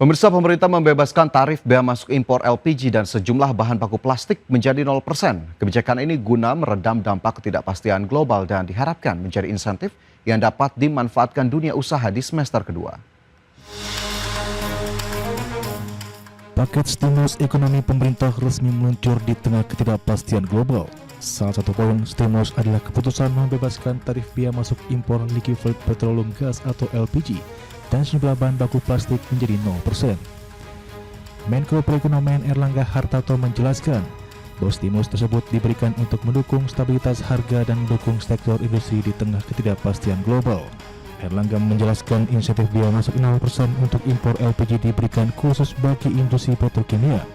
Pemirsa, pemerintah membebaskan tarif bea masuk impor LPG dan sejumlah bahan baku plastik menjadi 0%. Kebijakan ini guna meredam dampak ketidakpastian global dan diharapkan menjadi insentif yang dapat dimanfaatkan dunia usaha di semester kedua. Paket stimulus ekonomi pemerintah resmi meluncur di tengah ketidakpastian global. Salah satu poin stimulus adalah keputusan membebaskan tarif bea masuk impor liquefied petroleum gas atau LPG dan sejumlah bahan baku plastik menjadi 0%. Menko Perekonomian Erlangga Hartarto menjelaskan bahwa stimulus tersebut diberikan untuk mendukung stabilitas harga dan mendukung sektor industri di tengah ketidakpastian global. Erlangga menjelaskan insentif bea masuk 0% untuk impor LPG diberikan khusus bagi industri petrokimia.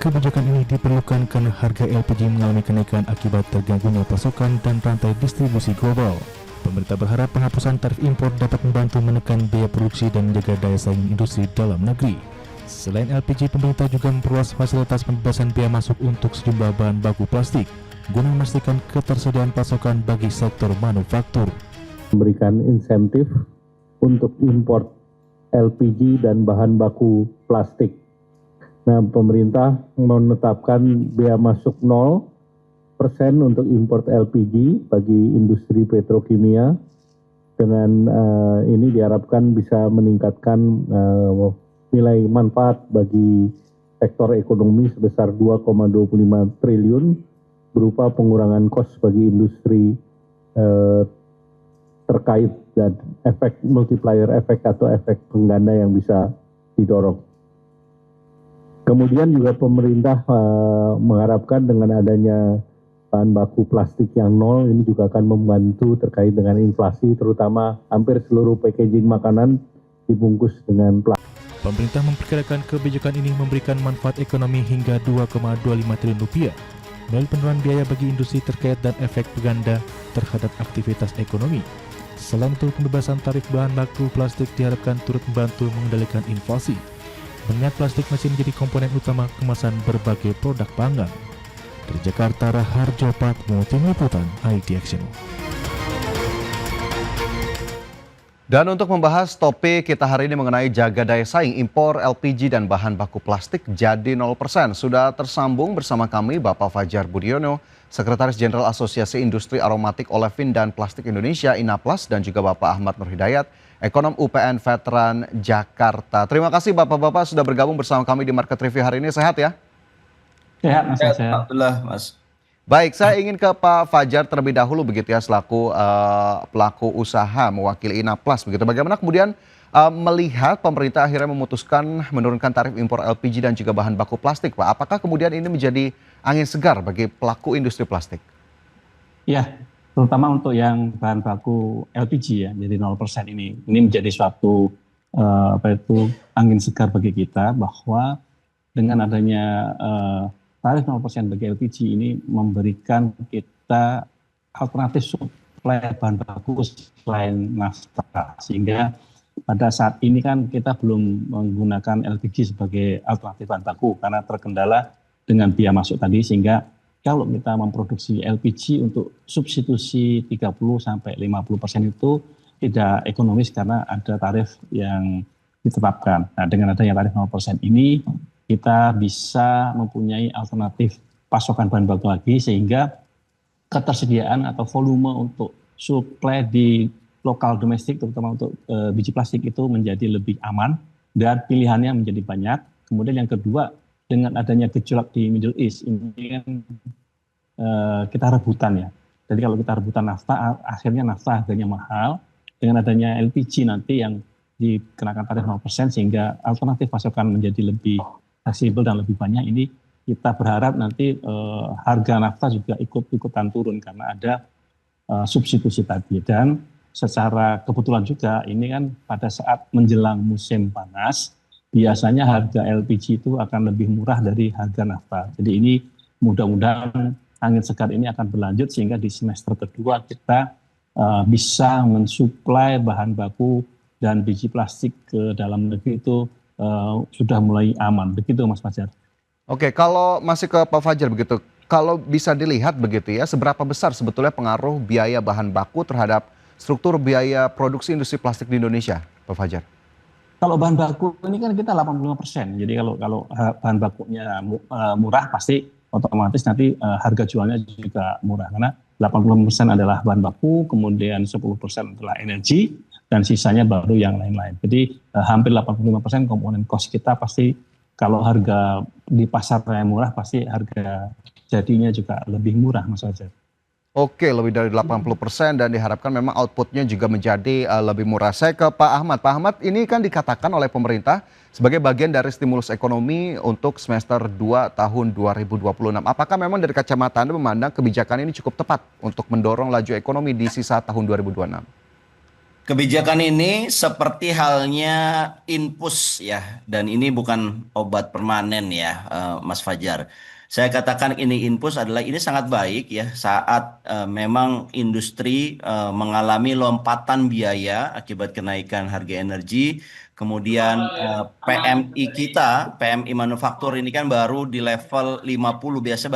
Kebijakan ini diperlukan karena harga LPG mengalami kenaikan akibat terganggunya pasokan dan rantai distribusi global. Pemerintah berharap penghapusan tarif impor dapat membantu menekan biaya produksi dan menjaga daya saing industri dalam negeri. Selain LPG, pemerintah juga memperluas fasilitas pembebasan biaya masuk untuk sejumlah bahan baku plastik, guna memastikan ketersediaan pasokan bagi sektor manufaktur. Memberikan insentif untuk impor LPG dan bahan baku plastik. Nah, pemerintah menetapkan bea masuk 0% untuk impor LPG bagi industri petrokimia. Dengan ini diharapkan bisa meningkatkan nilai manfaat bagi sektor ekonomi sebesar 2,25 triliun berupa pengurangan kos bagi industri terkait dan efek multiplier efek atau efek pengganda yang bisa didorong. Kemudian juga pemerintah mengharapkan dengan adanya bahan baku plastik yang 0 ini juga akan membantu terkait dengan inflasi, terutama hampir seluruh packaging makanan dibungkus dengan plastik. Pemerintah memperkirakan kebijakan ini memberikan manfaat ekonomi hingga 2,25 triliun rupiah melalui penurunan biaya bagi industri terkait dan efek pengganda terhadap aktivitas ekonomi. Selain itu, pembebasan tarif bahan baku plastik diharapkan turut membantu mengendalikan inflasi, mengingat plastik masih menjadi komponen utama kemasan berbagai produk pangan. Dari Jakarta, Raharjo Patmo, Tim Liputan IDXN. Dan untuk membahas topik kita hari ini mengenai jaga daya saing impor LPG dan bahan baku plastik jadi 0%. Sudah tersambung bersama kami Bapak Fajar Budiono, Sekretaris Jenderal Asosiasi Industri Aromatik Olefin dan Plastik Indonesia INAPLAS, dan juga Bapak Ahmad Nur Hidayat, Ekonom UPN Veteran Jakarta. Terima kasih Bapak-Bapak sudah bergabung bersama kami di Market Review hari ini. Sehat ya? Sehat Mas. Alhamdulillah Mas. Baik, saya ingin ke Pak Fajar terlebih dahulu begitu ya, selaku pelaku usaha mewakili INAPLAS begitu. Bagaimana kemudian melihat pemerintah akhirnya memutuskan menurunkan tarif impor LPG dan juga bahan baku plastik, Pak? Apakah kemudian ini menjadi angin segar bagi pelaku industri plastik? Ya, terutama untuk yang bahan baku LPG ya, jadi 0% ini menjadi suatu angin segar bagi kita, bahwa dengan adanya tarif 0% bagi LPG ini memberikan kita alternatif suplai bahan baku selain nafta, sehingga pada saat ini kan kita belum menggunakan LPG sebagai alternatif bahan baku karena terkendala dengan biaya masuk tadi, sehingga kalau kita memproduksi LPG untuk substitusi 30-50% itu tidak ekonomis karena ada tarif yang ditetapkan. Nah, dengan adanya tarif 0% ini kita bisa mempunyai alternatif pasokan bahan baku lagi, sehingga ketersediaan atau volume untuk suplai di lokal domestik terutama untuk biji plastik itu menjadi lebih aman dan pilihannya menjadi banyak. Kemudian yang kedua, dengan adanya gejolak di Middle East ini kan kita rebutan ya. Jadi kalau kita rebutan nafta, akhirnya nafta harganya mahal. Dengan adanya LPG nanti yang dikenakan tarif 0%, sehingga alternatif pasokan menjadi lebih fleksibel dan lebih banyak. Ini kita berharap nanti harga nafta juga ikut-ikutan turun karena ada substitusi tadi. Dan secara kebetulan juga ini kan pada saat menjelang musim panas, biasanya harga LPG itu akan lebih murah dari harga nafta. Jadi ini mudah-mudahan angin segar ini akan berlanjut sehingga di semester kedua kita bisa mensuplai bahan baku dan biji plastik ke dalam negeri itu sudah mulai aman. Begitu Mas Fajar. Oke, kalau masih ke Pak Fajar begitu, kalau bisa dilihat begitu ya, seberapa besar sebetulnya pengaruh biaya bahan baku terhadap struktur biaya produksi industri plastik di Indonesia, Pak Fajar? Kalau bahan baku ini kan kita 85%. Jadi kalau bahan bakunya murah, pasti otomatis nanti harga jualnya juga murah. Karena 80% adalah bahan baku, kemudian 10% adalah energi, dan sisanya baru yang lain-lain. Jadi hampir 85% komponen cost kita pasti, kalau harga di pasar yang murah, pasti harga jadinya juga lebih murah, Mas Fajar. Oke, lebih dari 80% dan diharapkan memang outputnya juga menjadi lebih murah. Saya ke Pak Ahmad. Pak Ahmad, ini kan dikatakan oleh pemerintah sebagai bagian dari stimulus ekonomi untuk semester 2 tahun 2026. Apakah memang dari kacamata Anda memandang kebijakan ini cukup tepat untuk mendorong laju ekonomi di sisa tahun 2026? Kebijakan ini seperti halnya infus ya, dan ini bukan obat permanen ya, Mas Fajar. Saya katakan ini infus adalah ini sangat baik ya saat memang industri mengalami lompatan biaya akibat kenaikan harga energi. Kemudian PMI kita, PMI manufaktur ini kan baru di level 50, biasa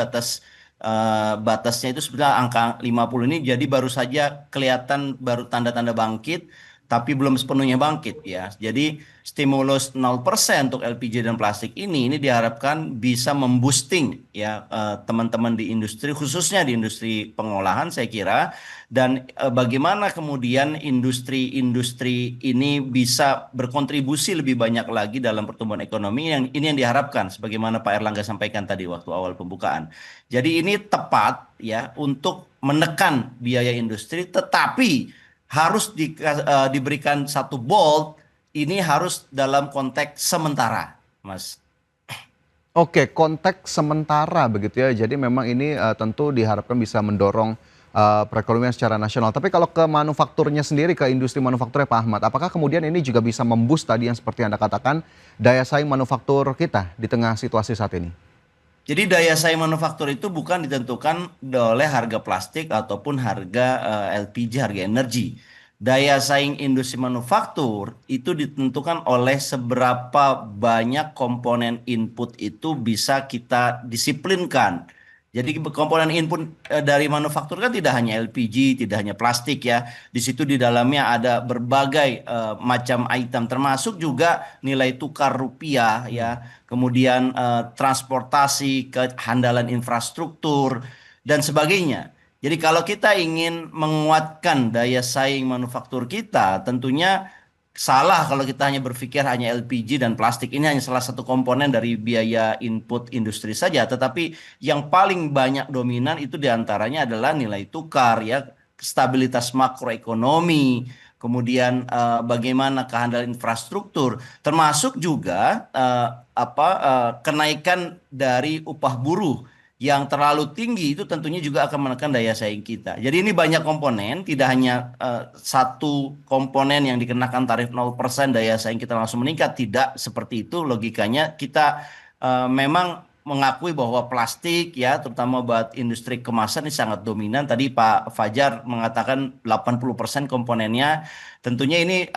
batasnya itu sebenarnya angka 50 ini, jadi baru saja kelihatan baru tanda-tanda bangkit, tapi belum sepenuhnya bangkit ya. Jadi stimulus 0% untuk LPG dan plastik ini diharapkan bisa memboosting ya teman-teman di industri, khususnya di industri pengolahan saya kira. Dan bagaimana kemudian industri-industri ini bisa berkontribusi lebih banyak lagi dalam pertumbuhan ekonomi, yang ini yang diharapkan sebagaimana Pak Erlangga sampaikan tadi waktu awal pembukaan. Jadi ini tepat ya untuk menekan biaya industri, tetapi harus diberikan satu bold, ini harus dalam konteks sementara, Mas. Oke, konteks sementara begitu ya. Jadi memang ini tentu diharapkan bisa mendorong perekonomian secara nasional. Tapi kalau ke manufakturnya sendiri, ke industri manufakturnya Pak Ahmad, apakah kemudian ini juga bisa memboost tadi yang seperti Anda katakan daya saing manufaktur kita di tengah situasi saat ini? Jadi daya saing manufaktur itu bukan ditentukan oleh harga plastik ataupun harga LPG, harga energi. Daya saing industri manufaktur itu ditentukan oleh seberapa banyak komponen input itu bisa kita disiplinkan. Jadi komponen input dari manufaktur kan tidak hanya LPG, tidak hanya plastik ya. Di situ di dalamnya ada berbagai macam item, termasuk juga nilai tukar rupiah ya. Kemudian transportasi, kehandalan infrastruktur dan sebagainya. Jadi kalau kita ingin menguatkan daya saing manufaktur kita, tentunya salah kalau kita hanya berpikir hanya LPG dan plastik. Ini hanya salah satu komponen dari biaya input industri saja. Tetapi yang paling banyak dominan itu diantaranya adalah nilai tukar ya, stabilitas makroekonomi, kemudian bagaimana kehandalan infrastruktur, termasuk juga kenaikan dari upah buruh yang terlalu tinggi, itu tentunya juga akan menekan daya saing kita. Jadi ini banyak komponen, tidak hanya satu komponen yang dikenakan tarif 0% daya saing kita langsung meningkat. Tidak seperti itu logikanya. Kita memang mengakui bahwa plastik ya, terutama buat industri kemasan ini sangat dominan. Tadi Pak Fajar mengatakan 80% komponennya. Tentunya ini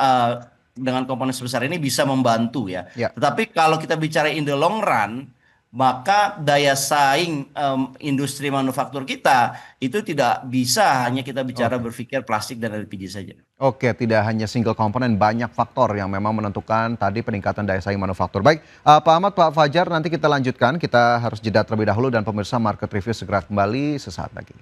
dengan komponen sebesar ini bisa membantu ya. Tetapi kalau kita bicara in the long run, maka daya saing industri manufaktur kita itu tidak bisa hanya kita bicara berpikir plastik dan LPG saja. Oke, tidak hanya single komponen, banyak faktor yang memang menentukan tadi peningkatan daya saing manufaktur. Baik, Pak Ahmad, Pak Fajar, nanti kita lanjutkan. Kita harus jeda terlebih dahulu dan pemirsa Market Review segera kembali sesaat lagi.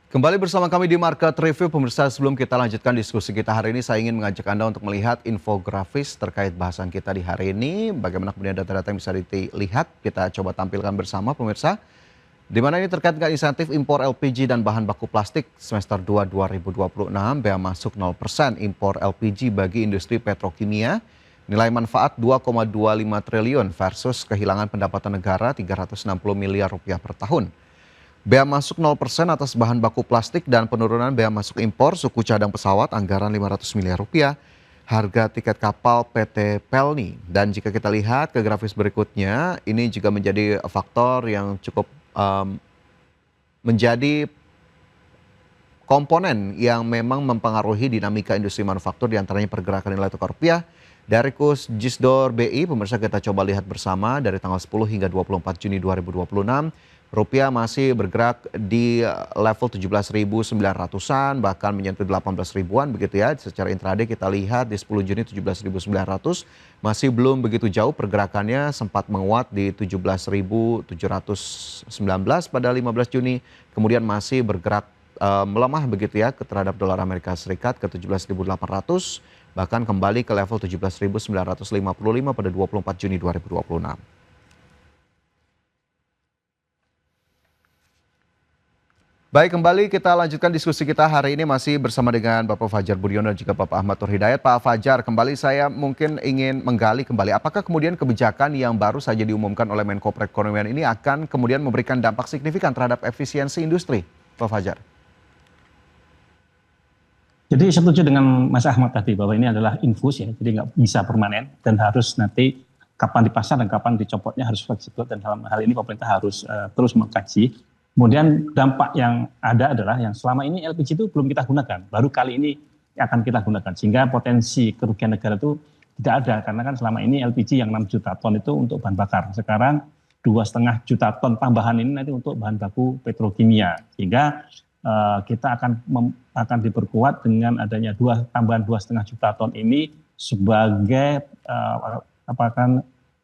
Kembali bersama kami di Market Review, pemirsa. Sebelum kita lanjutkan diskusi kita hari ini, saya ingin mengajak Anda untuk melihat infografis terkait bahasan kita di hari ini. Bagaimana kemudian data-data yang bisa dilihat, kita coba tampilkan bersama pemirsa. Di mana ini terkait dengan insentif impor LPG dan bahan baku plastik semester 2 2026, bea masuk 0% impor LPG bagi industri petrokimia. Nilai manfaat 2,25 triliun versus kehilangan pendapatan negara 360 miliar rupiah per tahun. Bea masuk 0% atas bahan baku plastik dan penurunan bea masuk impor suku cadang pesawat anggaran 500 miliar rupiah harga tiket kapal PT Pelni. Dan jika kita lihat ke grafis berikutnya, ini juga menjadi faktor yang cukup menjadi komponen yang memang mempengaruhi dinamika industri manufaktur, diantaranya pergerakan nilai tukar rupiah. Dari kurs JISDOR BI, pemirsa kita coba lihat bersama dari tanggal 10 hingga 24 Juni 2026, rupiah masih bergerak di level 17.900-an, bahkan menyentuh 18 ribuan begitu ya. Secara intraday kita lihat di 10 Juni 17.900, masih belum begitu jauh pergerakannya, sempat menguat di 17.719 pada 15 Juni, kemudian masih bergerak melemah begitu ya terhadap dolar Amerika Serikat ke 17.800, bahkan kembali ke level 17.955 pada 24 Juni 2026. Baik, kembali kita lanjutkan diskusi kita hari ini masih bersama dengan Bapak Fajar Budiono dan juga Bapak Ahmad Nur Hidayat. Pak Fajar, kembali saya mungkin ingin menggali kembali, apakah kemudian kebijakan yang baru saja diumumkan oleh Menko Perekonomian ini akan kemudian memberikan dampak signifikan terhadap efisiensi industri, Pak Fajar? Jadi setuju dengan Mas Ahmad tadi bahwa ini adalah infus ya, jadi nggak bisa permanen dan harus nanti kapan dipasang dan kapan dicopotnya harus fleksibel, dan dalam hal ini pemerintah harus terus mengkaji. Kemudian dampak yang ada adalah yang selama ini LPG itu belum kita gunakan, baru kali ini akan kita gunakan, sehingga potensi kerugian negara itu tidak ada, karena kan selama ini LPG yang 6 juta ton itu untuk bahan bakar, sekarang 2,5 juta ton tambahan ini nanti untuk bahan baku petrokimia, sehingga kita akan diperkuat dengan adanya tambahan 2,5 juta ton ini sebagai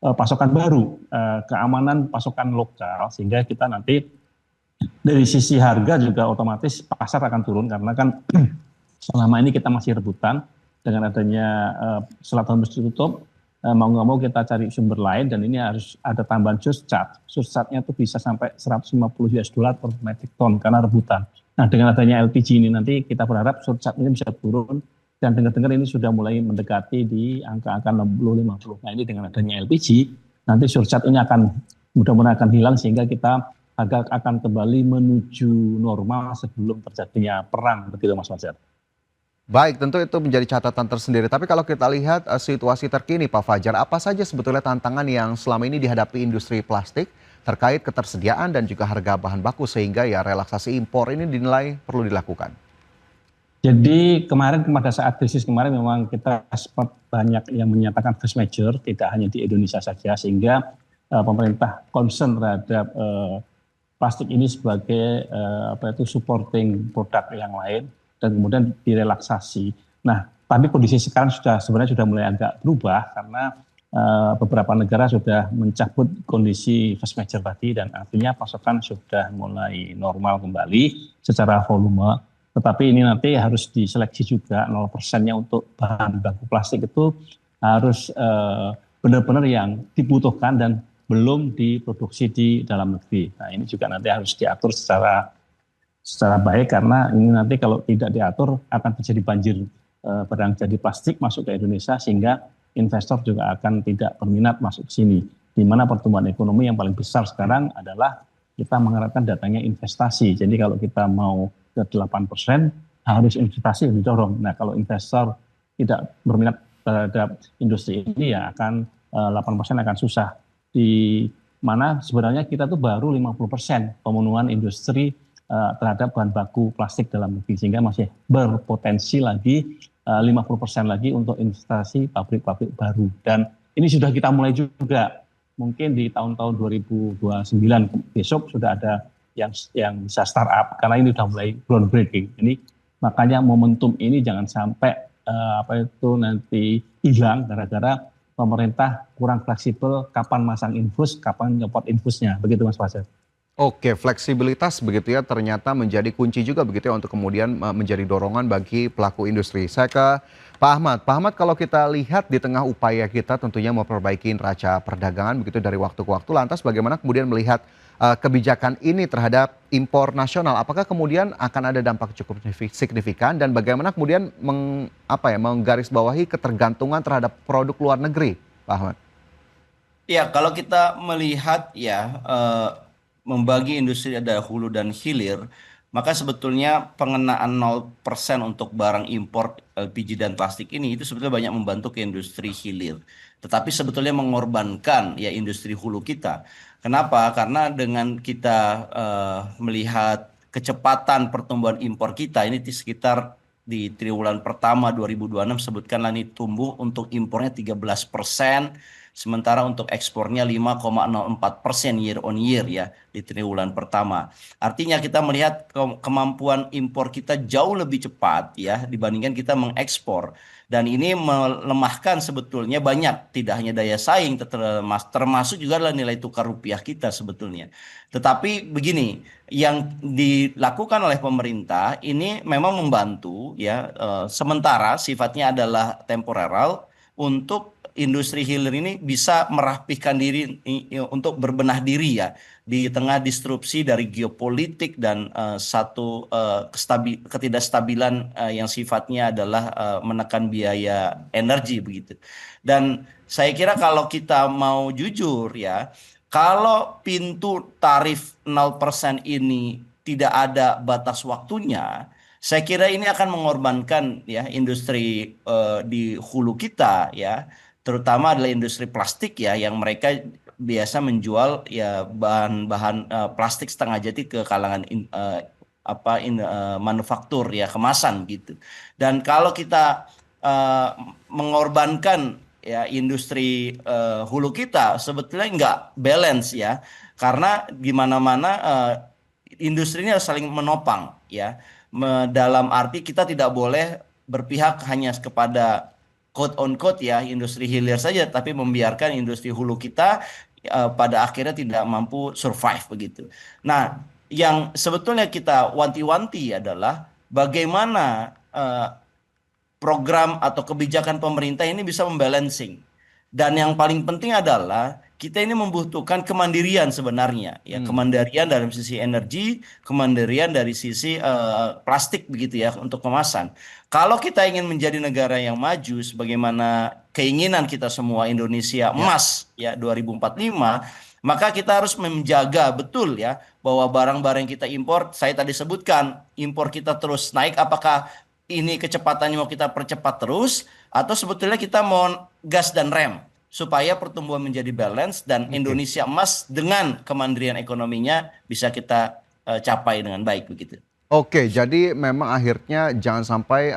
pasokan baru, keamanan pasokan lokal, sehingga kita nanti dari sisi harga juga otomatis pasar akan turun, karena kan selama ini kita masih rebutan dengan adanya Selat Hormuz ditutup, mau nggak mau kita cari sumber lain, dan ini harus ada tambahan surcharge. Surcharge-nya itu bisa sampai $150 per metric ton karena rebutan. Nah, dengan adanya LPG ini nanti kita berharap surcharge ini bisa turun, dan dengar-dengar ini sudah mulai mendekati di angka-angka 60-50. Nah, ini dengan adanya LPG nanti surcharge ini akan mudah-mudahan akan hilang, sehingga kita agak akan kembali menuju normal sebelum terjadinya perang, begitu Mas Fajar. Baik, tentu itu menjadi catatan tersendiri. Tapi kalau kita lihat situasi terkini Pak Fajar, apa saja sebetulnya tantangan yang selama ini dihadapi industri plastik terkait ketersediaan dan juga harga bahan baku, sehingga ya relaksasi impor ini dinilai perlu dilakukan? Jadi kemarin pada saat krisis kemarin memang kita sempat banyak yang menyatakan force majeure, tidak hanya di Indonesia saja, sehingga pemerintah concern terhadap plastik ini sebagai supporting produk yang lain, dan kemudian direlaksasi. Nah, tapi kondisi sekarang sebenarnya sudah mulai agak berubah, karena beberapa negara sudah mencabut kondisi force majeure tadi, dan artinya pasokan sudah mulai normal kembali secara volume. Tetapi ini nanti harus diseleksi juga, 0%-nya untuk bahan baku plastik itu harus benar-benar yang dibutuhkan dan belum diproduksi di dalam negeri. Nah, ini juga nanti harus diatur secara baik, karena ini nanti kalau tidak diatur akan terjadi banjir barang jadi plastik masuk ke Indonesia, sehingga investor juga akan tidak berminat masuk ke sini. Di mana pertumbuhan ekonomi yang paling besar sekarang adalah kita mengharapkan datangnya investasi. Jadi kalau kita mau ke 8%, harus investasi didorong. Nah, kalau investor tidak berminat terhadap industri ini, ya akan 8% akan susah. Di mana sebenarnya kita tuh baru 50% pemenuhan industri terhadap bahan baku plastik dalam negeri, sehingga masih berpotensi lagi 50% lagi untuk investasi pabrik-pabrik baru. Dan ini sudah kita mulai juga, mungkin di tahun-tahun 2029 besok sudah ada yang bisa startup, karena ini sudah mulai groundbreaking. Ini makanya momentum ini jangan sampai nanti hilang gara-gara pemerintah kurang fleksibel kapan masang infus, kapan nyopot infusnya, begitu Mas Fajar. Oke, fleksibilitas begitu ya ternyata menjadi kunci juga begitu ya untuk kemudian menjadi dorongan bagi pelaku industri. Saya ke Pak Ahmad. Pak Ahmad, kalau kita lihat di tengah upaya kita tentunya memperbaiki neraca perdagangan begitu dari waktu ke waktu, lantas bagaimana kemudian melihat kebijakan ini terhadap impor nasional? Apakah kemudian akan ada dampak cukup signifikan, dan bagaimana kemudian menggarisbawahi ketergantungan terhadap produk luar negeri, Pak Ahmad? Ya, kalau kita melihat ya membagi industri ada hulu dan hilir, maka sebetulnya pengenaan 0% untuk barang impor LPG dan plastik ini itu sebetulnya banyak membantu ke industri hilir. Tetapi sebetulnya mengorbankan ya industri hulu kita. Kenapa? Karena dengan kita melihat kecepatan pertumbuhan impor kita ini di sekitar di triwulan pertama 2026 sebutkanlah ini tumbuh untuk impornya 13%, sementara untuk ekspornya 5,04% year on year ya di triwulan pertama. Artinya kita melihat kemampuan impor kita jauh lebih cepat ya dibandingkan kita mengekspor. Dan ini melemahkan sebetulnya banyak, tidak hanya daya saing, termasuk juga adalah nilai tukar rupiah kita sebetulnya. Tetapi begini, yang dilakukan oleh pemerintah ini memang membantu ya, sementara sifatnya adalah temporeral untuk industri hilir ini bisa merapihkan diri untuk berbenah diri ya di tengah disrupsi dari geopolitik dan satu ketidakstabilan yang sifatnya adalah menekan biaya energi begitu. Dan saya kira kalau kita mau jujur ya, kalau pintu tarif 0% ini tidak ada batas waktunya, saya kira ini akan mengorbankan ya industri di hulu kita ya, terutama adalah industri plastik ya yang mereka biasa menjual ya bahan-bahan plastik setengah jadi ke kalangan manufaktur ya kemasan gitu. Dan kalau kita eh, mengorbankan ya industri hulu kita sebetulnya nggak balance ya karena di mana-mana industri ini harus saling menopang ya. Dalam arti kita tidak boleh berpihak hanya kepada quote on quote ya industri hilir saja tapi membiarkan industri hulu kita pada akhirnya tidak mampu survive begitu. Nah, yang sebetulnya kita wanti-wanti adalah bagaimana program atau kebijakan pemerintah ini bisa membalancing. Dan yang paling penting adalah kita ini membutuhkan kemandirian sebenarnya, ya kemandirian dari sisi energi, kemandirian dari sisi plastik begitu ya untuk kemasan. Kalau kita ingin menjadi negara yang maju, sebagaimana keinginan kita semua Indonesia emas ya 2045, maka kita harus menjaga betul ya bahwa barang-barang yang kita impor, saya tadi sebutkan impor kita terus naik, apakah ini kecepatannya mau kita percepat terus atau sebetulnya kita mau gas dan rem supaya pertumbuhan menjadi balance dan Indonesia emas dengan kemandirian ekonominya bisa kita capai dengan baik begitu. Oke, jadi memang akhirnya jangan sampai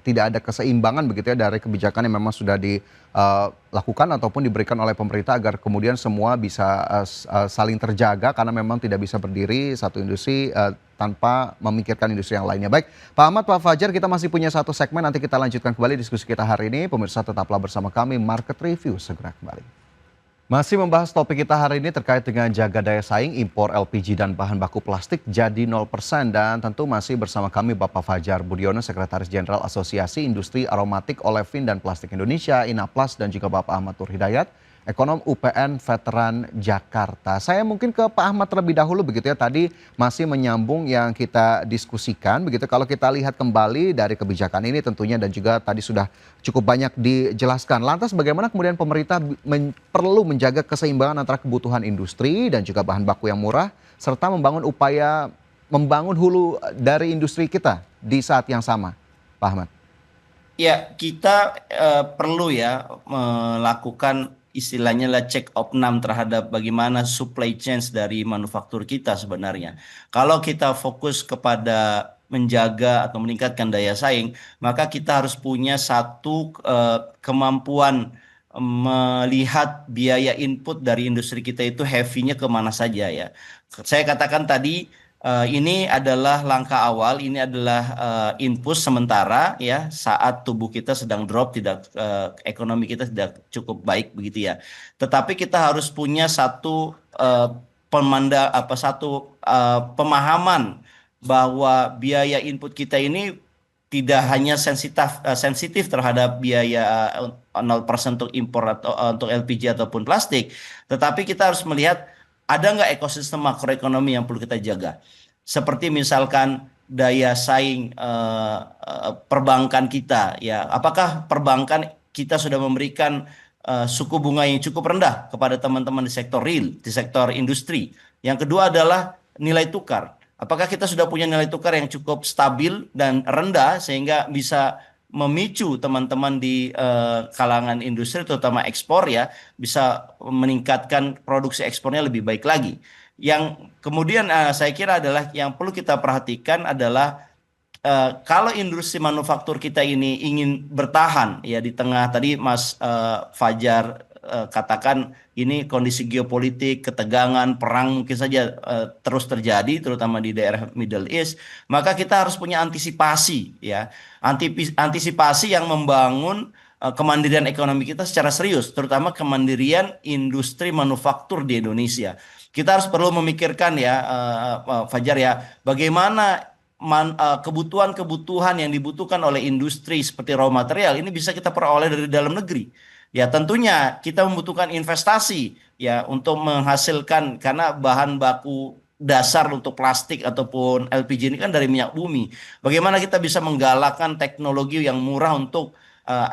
tidak ada keseimbangan begitu ya dari kebijakan yang memang sudah dilakukan ataupun diberikan oleh pemerintah agar kemudian semua bisa saling terjaga karena memang tidak bisa berdiri satu industri tanpa memikirkan industri yang lainnya. Baik, Pak Ahmad, Pak Fajar, kita masih punya satu segmen, nanti kita lanjutkan kembali diskusi kita hari ini. Pemirsa tetaplah bersama kami, Market Review segera kembali. Masih membahas topik kita hari ini terkait dengan jaga daya saing impor LPG dan bahan baku plastik jadi 0% dan tentu masih bersama kami Bapak Fajar Budiono, Sekretaris Jenderal Asosiasi Industri Aromatik Olefin dan Plastik Indonesia, INAPLAS, dan juga Bapak Ahmad Nur Hidayat, Ekonom UPN Veteran Jakarta. Saya mungkin ke Pak Ahmad terlebih dahulu begitu ya, tadi masih menyambung yang kita diskusikan begitu. Kalau kita lihat kembali dari kebijakan ini tentunya dan juga tadi sudah cukup banyak dijelaskan. Lantas bagaimana kemudian pemerintah perlu menjaga keseimbangan antara kebutuhan industri dan juga bahan baku yang murah serta membangun upaya membangun hulu dari industri kita di saat yang sama, Pak Ahmad? Ya, kita perlu ya melakukan istilahnya lah check opnam terhadap bagaimana supply chains dari manufaktur kita sebenarnya. Kalau kita fokus kepada menjaga atau meningkatkan daya saing, maka kita harus punya satu kemampuan melihat biaya input dari industri kita itu heavy-nya kemana saja ya. Saya katakan tadi ini adalah langkah awal, ini adalah infus sementara ya saat tubuh kita sedang drop, tidak ekonomi kita tidak cukup baik begitu ya. Tetapi kita harus punya satu pemahaman bahwa biaya input kita ini tidak hanya sensitif terhadap biaya 0% untuk impor atau untuk LPG ataupun plastik, tetapi kita harus melihat ada nggak ekosistem makroekonomi yang perlu kita jaga? Seperti misalkan daya saing perbankan kita, ya. Apakah perbankan kita sudah memberikan suku bunga yang cukup rendah kepada teman-teman di sektor real, di sektor industri? Yang kedua adalah nilai tukar. Apakah kita sudah punya nilai tukar yang cukup stabil dan rendah sehingga bisa memicu teman-teman di kalangan industri terutama ekspor ya bisa meningkatkan produksi ekspornya lebih baik lagi. Yang kemudian saya kira adalah yang perlu kita perhatikan adalah kalau industri manufaktur kita ini ingin bertahan ya di tengah tadi Mas Fajar katakan ini kondisi geopolitik, ketegangan, perang mungkin saja terus terjadi terutama di daerah Middle East, maka kita harus punya antisipasi ya. Antisipasi yang membangun kemandirian ekonomi kita secara serius, terutama kemandirian industri manufaktur di Indonesia. Kita harus perlu memikirkan ya Fajar ya, bagaimana kebutuhan-kebutuhan yang dibutuhkan oleh industri seperti raw material ini bisa kita peroleh dari dalam negeri. Ya tentunya kita membutuhkan investasi ya untuk menghasilkan karena bahan baku dasar untuk plastik ataupun LPG ini kan dari minyak bumi. Bagaimana kita bisa menggalakkan teknologi yang murah untuk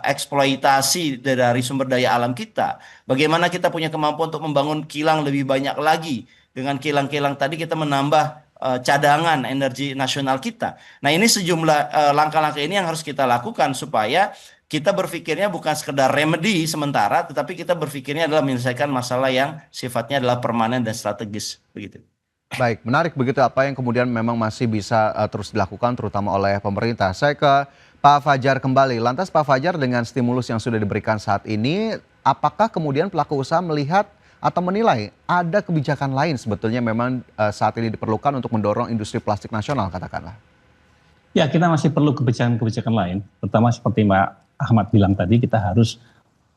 eksploitasi dari sumber daya alam kita. Bagaimana kita punya kemampuan untuk membangun kilang lebih banyak lagi. Dengan kilang-kilang tadi kita menambah cadangan energi nasional kita. Nah ini sejumlah langkah-langkah ini yang harus kita lakukan supaya kita berpikirnya bukan sekedar remedi sementara, tetapi kita berpikirnya adalah menyelesaikan masalah yang sifatnya adalah permanen dan strategis. Begitu. Baik, menarik begitu apa yang kemudian memang masih bisa terus dilakukan terutama oleh pemerintah. Saya ke Pak Fajar kembali. Lantas Pak Fajar dengan stimulus yang sudah diberikan saat ini, apakah kemudian pelaku usaha melihat atau menilai ada kebijakan lain sebetulnya memang saat ini diperlukan untuk mendorong industri plastik nasional katakanlah? Ya, kita masih perlu kebijakan-kebijakan lain, terutama seperti Mbak Ahmad bilang tadi, kita harus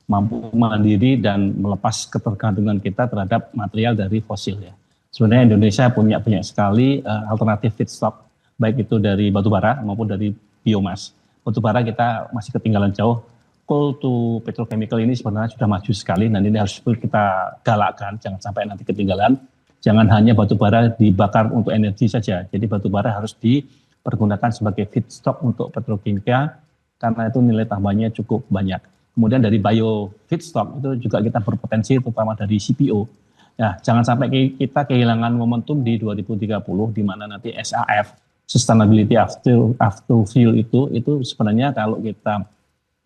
mampu mandiri dan melepas ketergantungan kita terhadap material dari fosil ya. Sebenarnya Indonesia punya banyak sekali alternatif feedstock, baik itu dari batu bara maupun dari biomas. Batu bara kita masih ketinggalan jauh. Coal to petrochemical ini sebenarnya sudah maju sekali dan ini harus kita galakkan, jangan sampai nanti ketinggalan. Jangan hanya batu bara dibakar untuk energi saja, jadi batu bara harus dipergunakan sebagai feedstock untuk petrokimia karena itu nilai tambahnya cukup banyak. Kemudian dari bio feedstock itu juga kita berpotensi terutama dari CPO. Ya, jangan sampai kita kehilangan momentum di 2030 di mana nanti SAF, Sustainability After Fuel itu sebenarnya kalau kita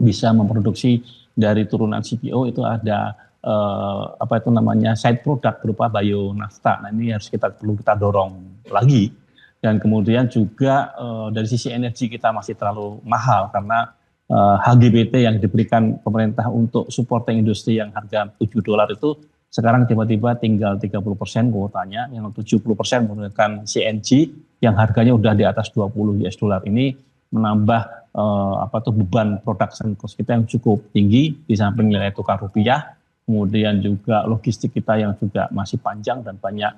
bisa memproduksi dari turunan CPO itu ada side product berupa bionafta. Nah ini perlu kita dorong lagi. Dan kemudian juga dari sisi energi kita masih terlalu mahal karena HGBT yang diberikan pemerintah untuk supporting industri yang harga $7 itu sekarang tiba-tiba tinggal 30% kuotanya, yang 70% menggunakan CNG yang harganya udah di atas $20 ini menambah beban production cost kita yang cukup tinggi di samping nilai tukar rupiah, kemudian juga logistik kita yang juga masih panjang dan banyak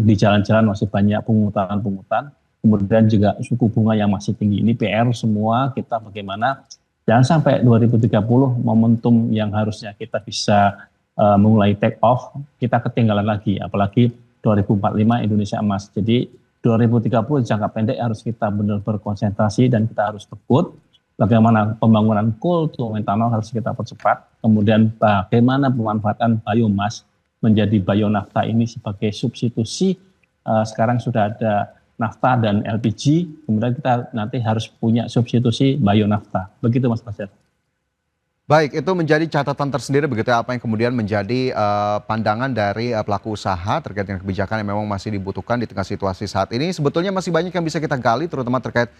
di jalan-jalan masih banyak pungutan-pungutan, kemudian juga suku bunga yang masih tinggi. Ini PR semua kita bagaimana jangan sampai 2030 momentum yang harusnya kita bisa mulai take off kita ketinggalan lagi, apalagi 2045 Indonesia emas. Jadi 2030 jangka pendek harus kita benar-benar berkonsentrasi dan kita harus tekut. Bagaimana pembangunan coal to methanol harus kita percepat. Kemudian bagaimana pemanfaatan biomas menjadi bionafta ini sebagai substitusi. Sekarang sudah ada nafta dan LPG. Kemudian kita nanti harus punya substitusi bionafta. Begitu Mas Fajar. Baik, itu menjadi catatan tersendiri begitu ya, apa yang kemudian menjadi pandangan dari pelaku usaha terkait dengan kebijakan yang memang masih dibutuhkan di tengah situasi saat ini. Sebetulnya masih banyak yang bisa kita gali terutama terkait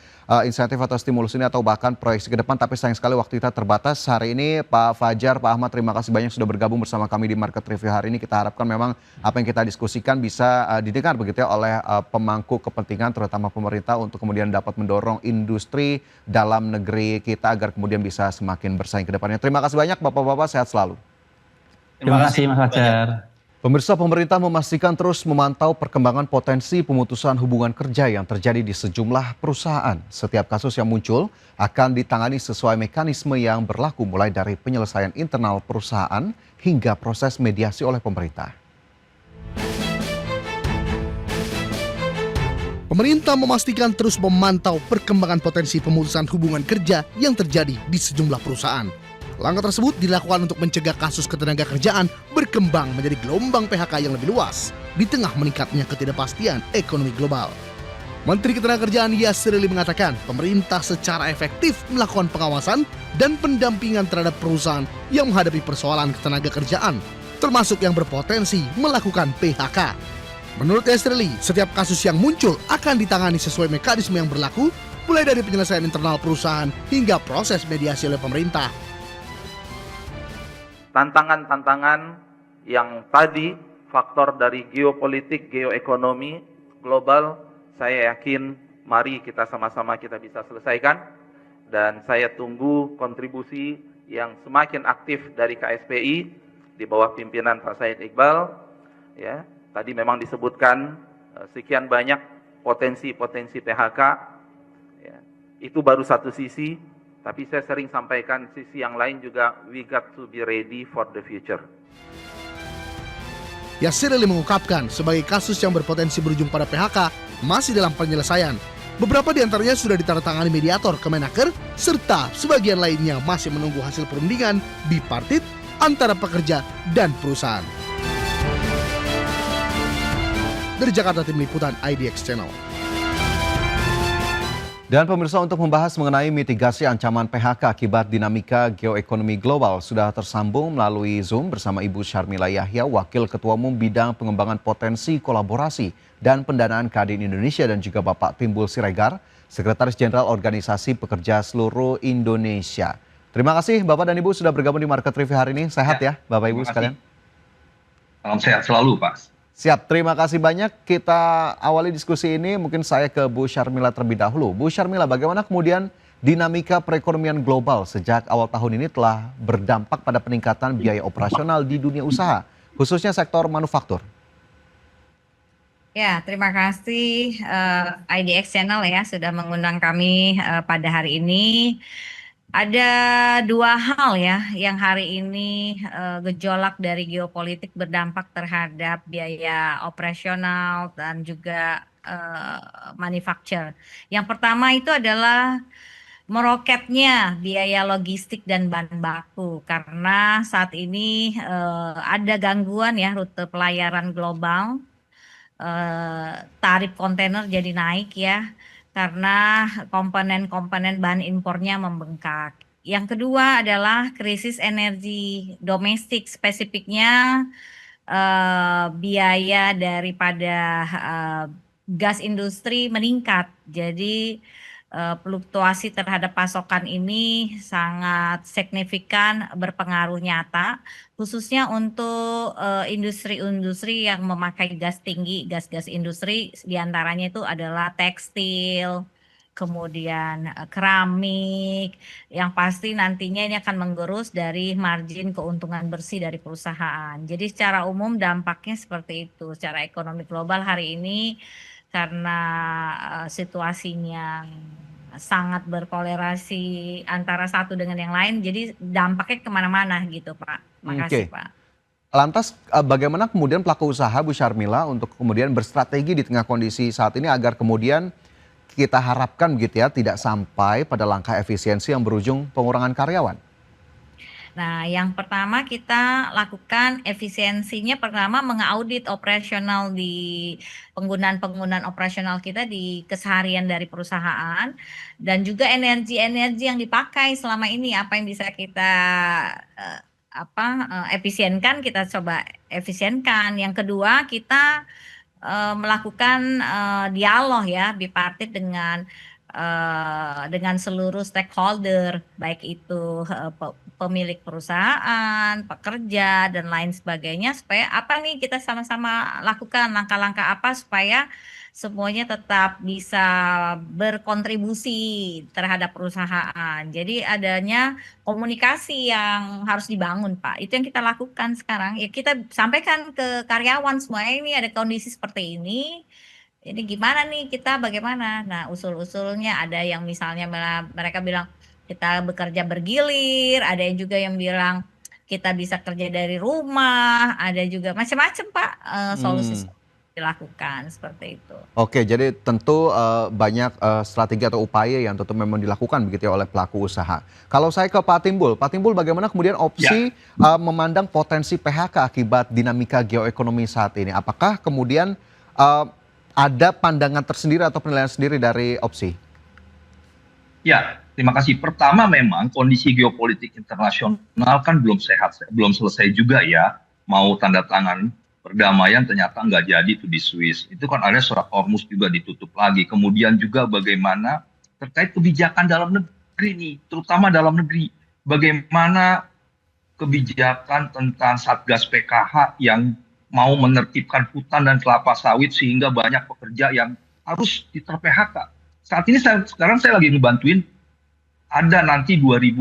insentif atau stimulus ini atau bahkan proyeksi ke depan, tapi sayang sekali waktu kita terbatas. Hari ini Pak Fajar, Pak Ahmad, terima kasih banyak sudah bergabung bersama kami di Market Review hari ini. Kita harapkan memang apa yang kita diskusikan bisa didengar begitu ya oleh pemangku kepentingan terutama pemerintah untuk kemudian dapat mendorong industri dalam negeri kita agar kemudian bisa semakin bersaing ke depannya. Terima kasih banyak Bapak-Bapak, sehat selalu. Terima kasih Mas Fajar. Pemirsa, pemerintah memastikan terus memantau perkembangan potensi pemutusan hubungan kerja yang terjadi di sejumlah perusahaan. Setiap kasus yang muncul akan ditangani sesuai mekanisme yang berlaku mulai dari penyelesaian internal perusahaan hingga proses mediasi oleh pemerintah. Pemerintah memastikan terus memantau perkembangan potensi pemutusan hubungan kerja yang terjadi di sejumlah perusahaan. Langkah tersebut dilakukan untuk mencegah kasus ketenaga kerjaan berkembang menjadi gelombang PHK yang lebih luas. di tengah meningkatnya ketidakpastian ekonomi global. Menteri Ketenagakerjaan Yasir Ali mengatakan pemerintah secara efektif melakukan pengawasan dan pendampingan terhadap perusahaan yang menghadapi persoalan ketenagakerjaan, termasuk yang berpotensi melakukan PHK. Menurut Yasir Ali, setiap kasus yang muncul akan ditangani sesuai mekanisme yang berlaku, mulai dari penyelesaian internal perusahaan hingga proses mediasi oleh pemerintah. Tantangan-tantangan yang tadi, faktor dari geopolitik, geoekonomi global, saya yakin mari kita sama-sama kita bisa selesaikan. Dan saya tunggu kontribusi yang semakin aktif dari KSPI di bawah pimpinan Pak Said Iqbal. Ya, tadi memang disebutkan sekian banyak potensi-potensi PHK. Ya, itu baru satu sisi, tapi saya sering sampaikan sisi yang lain juga, we got to be ready for the future. Yasir Ali mengungkapkan sebagai kasus yang berpotensi berujung pada PHK masih dalam penyelesaian. Beberapa di antaranya sudah ditandatangani mediator Kemenaker, serta sebagian lainnya masih menunggu hasil perundingan bipartit antara pekerja dan perusahaan. Dari Jakarta, Tim Liputan IDX Channel. Dan pemirsa, untuk membahas mengenai mitigasi ancaman PHK akibat dinamika geoekonomi global sudah tersambung melalui Zoom bersama Ibu Syarmila Yahya, Wakil Ketua Umum Bidang Pengembangan Potensi Kolaborasi dan Pendanaan Kadin Indonesia, dan juga Bapak Timbul Siregar, Sekretaris Jenderal Organisasi Pekerja Seluruh Indonesia. Terima kasih Bapak dan Ibu sudah bergabung di Market Review hari ini. Sehat ya Bapak Ibu sekalian. Salam sehat selalu Pak. Siap, terima kasih banyak. Kita awali diskusi ini, mungkin saya ke Bu Syarmila terlebih dahulu. Bu Syarmila, bagaimana kemudian dinamika perekonomian global sejak awal tahun ini telah berdampak pada peningkatan biaya operasional di dunia usaha, khususnya sektor manufaktur? Ya, terima kasih IDX Channel ya sudah mengundang kami pada hari ini. Ada dua hal ya yang hari ini gejolak dari geopolitik berdampak terhadap biaya operasional dan juga manufacture. Yang pertama itu adalah meroketnya biaya logistik dan bahan baku karena saat ini ada gangguan ya rute pelayaran global, tarif kontainer jadi naik ya, karena komponen-komponen bahan impornya membengkak. Yang kedua adalah krisis energi domestik, spesifiknya biaya daripada gas industri meningkat. Jadi fluktuasi terhadap pasokan ini sangat signifikan berpengaruh nyata, khususnya untuk industri-industri yang memakai gas tinggi, gas-gas industri, diantaranya itu adalah tekstil, kemudian keramik, yang pasti nantinya ini akan menggerus dari margin keuntungan bersih dari perusahaan. Jadi secara umum dampaknya seperti itu, secara ekonomi global hari ini karena situasinya sangat berkolerasi antara satu dengan yang lain, jadi dampaknya kemana-mana gitu Pak. Makasih Pak. Lantas bagaimana kemudian pelaku usaha Bu Syarmila untuk kemudian berstrategi di tengah kondisi saat ini agar kemudian kita harapkan begitu ya tidak sampai pada langkah efisiensi yang berujung pengurangan karyawan? Nah, yang pertama kita lakukan efisiensinya, pertama mengaudit operasional di penggunaan operasional kita di keseharian dari perusahaan, dan juga energi-energi yang dipakai selama ini apa yang bisa kita efisienkan, kita coba efisienkan. Yang kedua kita melakukan dialog ya bipartit dengan seluruh stakeholder, baik itu pemilik perusahaan, pekerja, dan lain sebagainya, supaya apa nih kita sama-sama lakukan langkah-langkah apa supaya semuanya tetap bisa berkontribusi terhadap perusahaan. Jadi adanya komunikasi yang harus dibangun Pak, itu yang kita lakukan sekarang. Ya kita sampaikan ke karyawan semuanya, ini ada kondisi seperti ini gimana nih kita bagaimana. Nah usul-usulnya ada yang misalnya mereka bilang kita bekerja bergilir, ada yang juga yang bilang kita bisa kerja dari rumah, ada juga macam-macam Pak solusi. dilakukan seperti itu. Oke, jadi tentu banyak strategi atau upaya yang tentu memang dilakukan begitu ya oleh pelaku usaha. Kalau saya ke Pak Timbul bagaimana kemudian opsi memandang potensi PHK akibat dinamika geoekonomi saat ini? Apakah kemudian ada pandangan tersendiri atau penilaian sendiri dari opsi? Ya, terima kasih. Pertama memang kondisi geopolitik internasional kan belum sehat, belum selesai juga ya. Mau tanda tangan perdamaian ternyata nggak jadi itu di Swiss. Itu kan ada surat Hormuz juga ditutup lagi. Kemudian juga bagaimana terkait kebijakan dalam negeri nih, terutama dalam negeri. Bagaimana kebijakan tentang Satgas PKH yang mau menertibkan hutan dan kelapa sawit sehingga banyak pekerja yang harus ter-PHK. Saat ini sekarang saya lagi ngebantuin ada nanti 2.000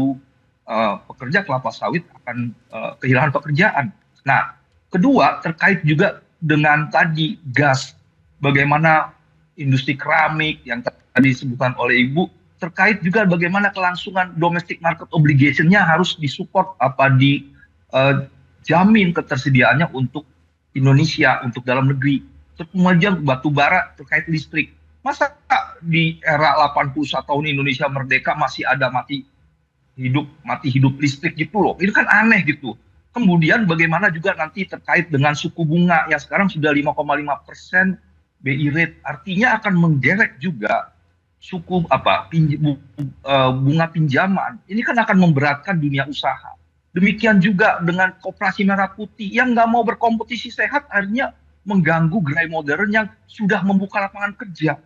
pekerja kelapa sawit akan kehilangan pekerjaan. Nah, kedua, terkait juga dengan tadi gas, bagaimana industri keramik yang tadi disebutkan oleh Ibu, terkait juga bagaimana kelangsungan domestic market obligation-nya harus disupport, dijamin ketersediaannya untuk Indonesia, untuk dalam negeri. Kemudian batu bara terkait listrik. Masa di era 81 tahun Indonesia merdeka masih ada mati hidup listrik gitu loh. Ini kan aneh gitu. Kemudian bagaimana juga nanti terkait dengan suku bunga yang sekarang sudah 5,5% BI rate, artinya akan menggerek juga bunga pinjaman. Ini kan akan memberatkan dunia usaha. Demikian juga dengan Koperasi Merah Putih yang nggak mau berkompetisi sehat, akhirnya mengganggu gerai modern yang sudah membuka lapangan kerja.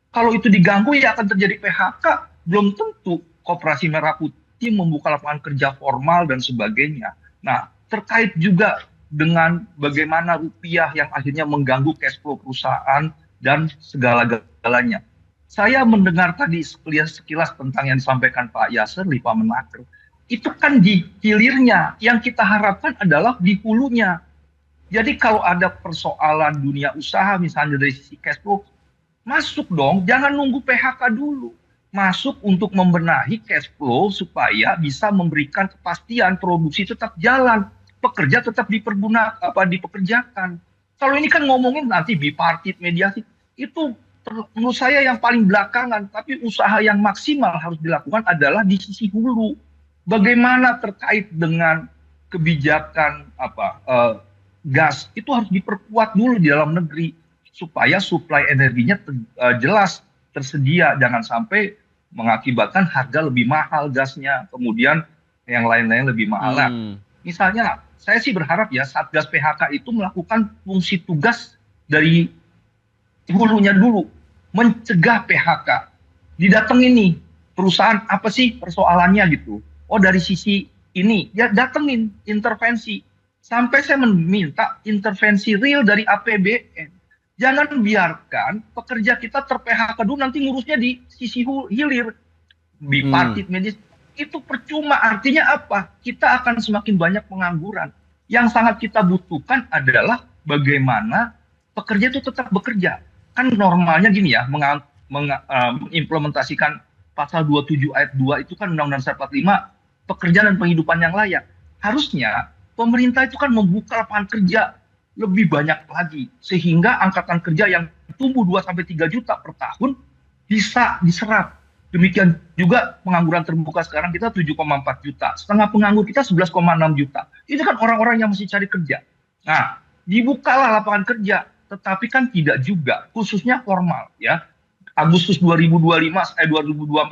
Kalau itu diganggu ya akan terjadi PHK. Belum tentu Koperasi Merah Putih membuka lapangan kerja formal dan sebagainya. Nah, terkait juga dengan bagaimana rupiah yang akhirnya mengganggu cash flow perusahaan dan segala-galanya. Saya mendengar tadi sekilas tentang yang disampaikan Pak Yasser, Lipa Menaker. Itu kan di hilirnya, yang kita harapkan adalah di hulunya. Jadi kalau ada persoalan dunia usaha misalnya dari sisi cash flow, masuk dong, jangan nunggu PHK dulu. Masuk untuk membenahi cash flow supaya bisa memberikan kepastian produksi tetap jalan. Pekerja tetap dipekerjakan. Kalau ini kan ngomongin nanti bipartit, mediasi, itu menurut saya yang paling belakangan. Tapi usaha yang maksimal harus dilakukan adalah di sisi hulu. Bagaimana terkait dengan kebijakan gas, itu harus diperkuat dulu di dalam negeri supaya suplai energinya jelas tersedia. Jangan sampai mengakibatkan harga lebih mahal gasnya, kemudian yang lain-lain lebih mahal. Nah, misalnya saya sih berharap ya Satgas PHK itu melakukan fungsi tugas dari hulunya dulu, mencegah PHK. Didatengin nih perusahaan apa sih persoalannya gitu. Oh dari sisi ini, ya datengin intervensi. Sampai saya meminta intervensi real dari APBN. Jangan biarkan pekerja kita ter-PHK dulu, nanti ngurusnya di sisi hilir. Bipartit, medis, itu percuma. Artinya apa? Kita akan semakin banyak pengangguran. Yang sangat kita butuhkan adalah bagaimana pekerja itu tetap bekerja. Kan normalnya gini ya, mengimplementasikan pasal 27 ayat 2 itu kan Undang-Undang Dasar 45, pekerjaan dan penghidupan yang layak. Harusnya pemerintah itu kan membuka lapangan kerja lebih banyak lagi, sehingga angkatan kerja yang tumbuh 2-3 juta per tahun bisa diserap. Demikian juga pengangguran terbuka sekarang kita 7,4 juta. Setengah penganggur kita 11,6 juta. Itu kan orang-orang yang masih cari kerja. Nah, dibukalah lapangan kerja, tetapi kan tidak juga, khususnya formal ya. Agustus 2024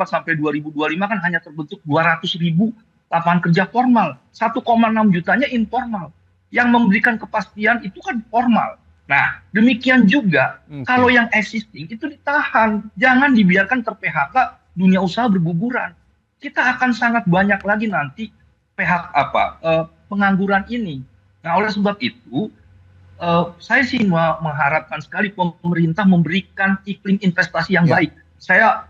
sampai 2025 kan hanya terbentuk 200.000 lapangan kerja formal. 1,6 jutanya informal. Yang memberikan kepastian itu kan formal. Nah, demikian juga kalau yang existing itu ditahan. Jangan dibiarkan ter-PHK, dunia usaha berguguran. Kita akan sangat banyak lagi nanti pengangguran ini. Nah, oleh sebab itu, saya sih mengharapkan sekali pemerintah memberikan iklim investasi yang baik. Saya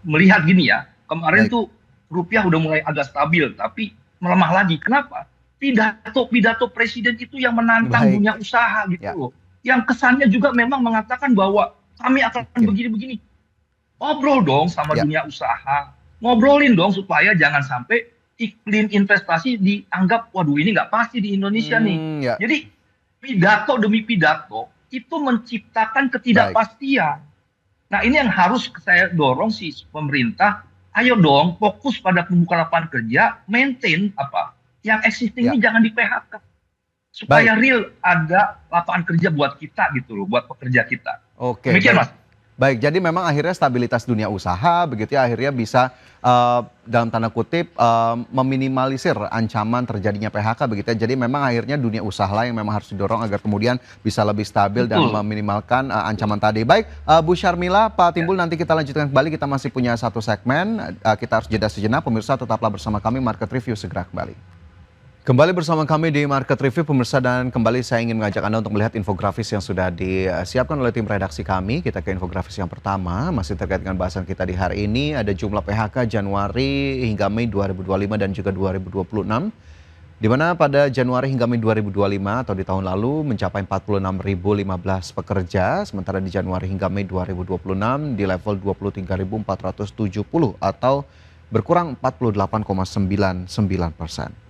melihat gini ya, kemarin tuh rupiah udah mulai agak stabil, tapi melemah lagi. Kenapa? Pidato presiden itu yang menantang dunia usaha gitu loh. Yang kesannya juga memang mengatakan bahwa kami akan begini-begini. Ngobrol dong sama dunia usaha. Ngobrolin dong supaya jangan sampai iklim investasi dianggap, waduh ini nggak pasti di Indonesia nih. Jadi pidato demi pidato, itu menciptakan ketidakpastian. Nah, ini yang harus saya dorong sih pemerintah, ayo dong fokus pada pembukaan lapangan kerja, maintain yang existing ini jangan di PHK. Supaya real ada lapangan kerja buat kita gitu loh, buat pekerja kita. Oke. Demikian, Mas. Baik, jadi memang akhirnya stabilitas dunia usaha begitu ya, akhirnya bisa dalam tanda kutip meminimalisir ancaman terjadinya PHK begitu ya. Jadi memang akhirnya dunia usaha lah yang memang harus didorong agar kemudian bisa lebih stabil dan meminimalkan ancaman tadi. Baik, Bu Syarmila, Pak Timbul, nanti kita lanjutkan kembali, kita masih punya satu segmen, kita harus jeda sejenak. Pemirsa tetaplah bersama kami, Market Review segera kembali. Kembali bersama kami di Market Review, pemirsa, dan kembali saya ingin mengajak Anda untuk melihat infografis yang sudah disiapkan oleh tim redaksi kami. Kita ke infografis yang pertama, masih terkait dengan bahasan kita di hari ini. Ada jumlah PHK Januari hingga Mei 2025 dan juga 2026. Di mana pada Januari hingga Mei 2025 atau di tahun lalu mencapai 46.015 pekerja, sementara di Januari hingga Mei 2026 di level 23.470 atau berkurang 48,99%.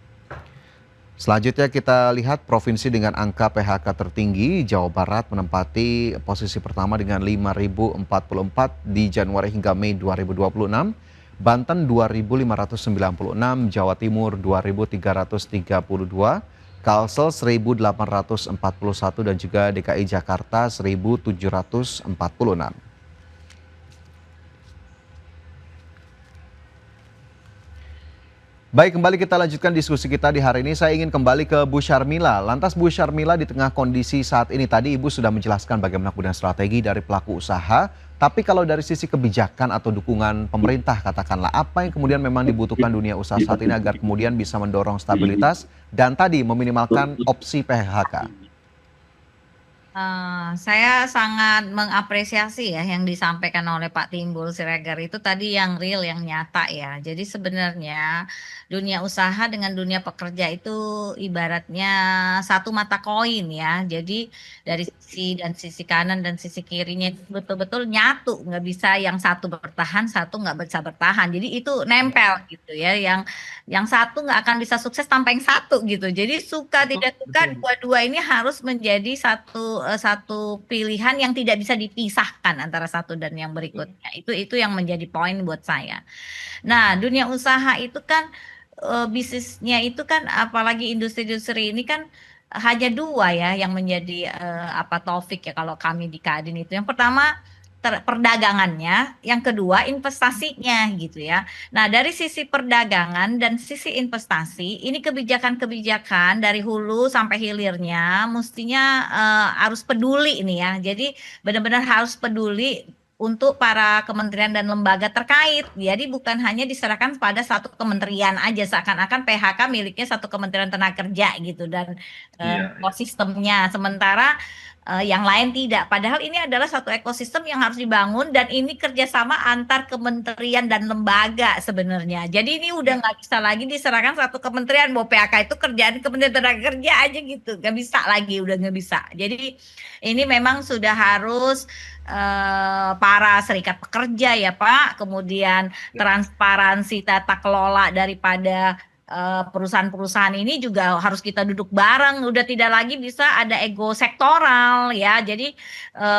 Selanjutnya kita lihat provinsi dengan angka PHK tertinggi. Jawa Barat menempati posisi pertama dengan 5.044 di Januari hingga Mei 2026. Banten 2.596, Jawa Timur 2.332, Kalsel 1.841 dan juga DKI Jakarta 1.746. Baik, kembali kita lanjutkan diskusi kita di hari ini. Saya ingin kembali ke Bu Syarmila. Lantas Bu Syarmila, di tengah kondisi saat ini tadi Ibu sudah menjelaskan bagaimana kemudian strategi dari pelaku usaha. Tapi kalau dari sisi kebijakan atau dukungan pemerintah katakanlah, apa yang kemudian memang dibutuhkan dunia usaha saat ini agar kemudian bisa mendorong stabilitas dan tadi meminimalkan opsi PHK? Saya sangat mengapresiasi ya yang disampaikan oleh Pak Timbul Siregar itu tadi yang real, yang nyata ya. Jadi sebenarnya dunia usaha dengan dunia pekerja itu ibaratnya satu mata koin ya. Jadi dari sisi kanan dan sisi kirinya itu betul-betul nyatu, nggak bisa yang satu bertahan, satu nggak bisa bertahan. Jadi itu nempel gitu ya. Yang satu nggak akan bisa sukses tanpa yang satu gitu. Jadi suka tidak suka dua-dua ini harus menjadi satu pilihan yang tidak bisa dipisahkan antara satu dan yang berikutnya. Itu yang menjadi poin buat saya. Nah, dunia usaha itu kan bisnisnya itu kan apalagi industri-industri ini kan hanya dua ya yang menjadi topik ya kalau kami di Kadin itu. Yang pertama perdagangannya, yang kedua investasinya gitu ya. Nah, dari sisi perdagangan dan sisi investasi, ini kebijakan-kebijakan dari hulu sampai hilirnya mestinya harus peduli nih ya. Jadi benar-benar harus peduli untuk para kementerian dan lembaga terkait. Jadi bukan hanya diserahkan pada satu kementerian aja, seakan-akan PHK miliknya satu kementerian tenaga kerja gitu dan ekosistemnya. Sementara yang lain tidak. Padahal ini adalah satu ekosistem yang harus dibangun dan ini kerjasama antar kementerian dan lembaga sebenarnya. Jadi ini udah nggak bisa lagi diserahkan satu kementerian bahwa PHK itu kerjaan kementerian tenaga kerja aja gitu. Nggak bisa lagi, udah nggak bisa. Jadi ini memang sudah harus para serikat pekerja ya Pak, kemudian transparansi tata kelola daripada perusahaan-perusahaan ini juga harus kita duduk bareng, udah tidak lagi bisa ada ego sektoral ya. Jadi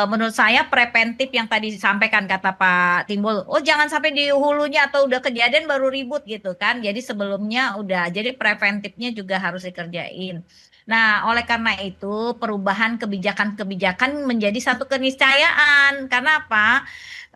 menurut saya preventif yang tadi disampaikan kata Pak Timbul, oh jangan sampai di hulunya atau udah kejadian baru ribut gitu kan. Jadi sebelumnya udah, jadi preventifnya juga harus dikerjain. Nah, oleh karena itu perubahan kebijakan-kebijakan menjadi satu keniscayaan. Karena apa?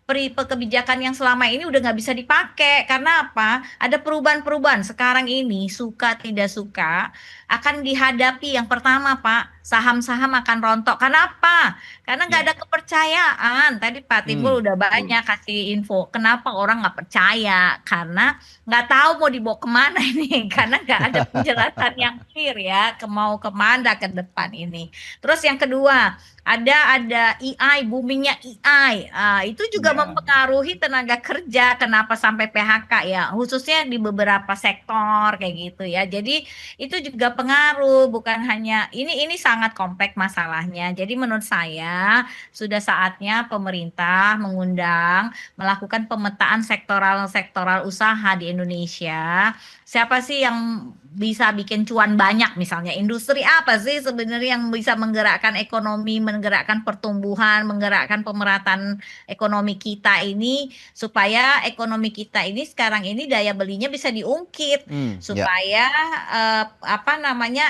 Kebijakan yang selama ini udah nggak bisa dipakai. Karena apa? Ada perubahan-perubahan. Sekarang ini suka tidak suka akan dihadapi. Yang pertama Pak, saham-saham akan rontok. Kenapa? Karena nggak ada kepercayaan. Tadi Pak Timbul udah banyak kasih info. Kenapa orang nggak percaya? Karena nggak tahu mau dibawa kemana ini. Karena nggak ada penjelasan yang clear ya. Mau kemana ke depan ini. Terus yang kedua, ada AI, boomingnya AI. Itu juga mempengaruhi tenaga kerja. Kenapa sampai PHK ya? Khususnya di beberapa sektor kayak gitu ya. Jadi itu juga pengaruh, bukan hanya ini sangat kompleks masalahnya. Jadi menurut saya sudah saatnya pemerintah melakukan pemetaan sektoral usaha di Indonesia. Siapa sih yang bisa bikin cuan banyak, misalnya industri apa sih sebenarnya yang bisa menggerakkan ekonomi, menggerakkan pertumbuhan, menggerakkan pemerataan ekonomi kita ini, supaya ekonomi kita ini sekarang ini daya belinya bisa diungkit, Ya. supaya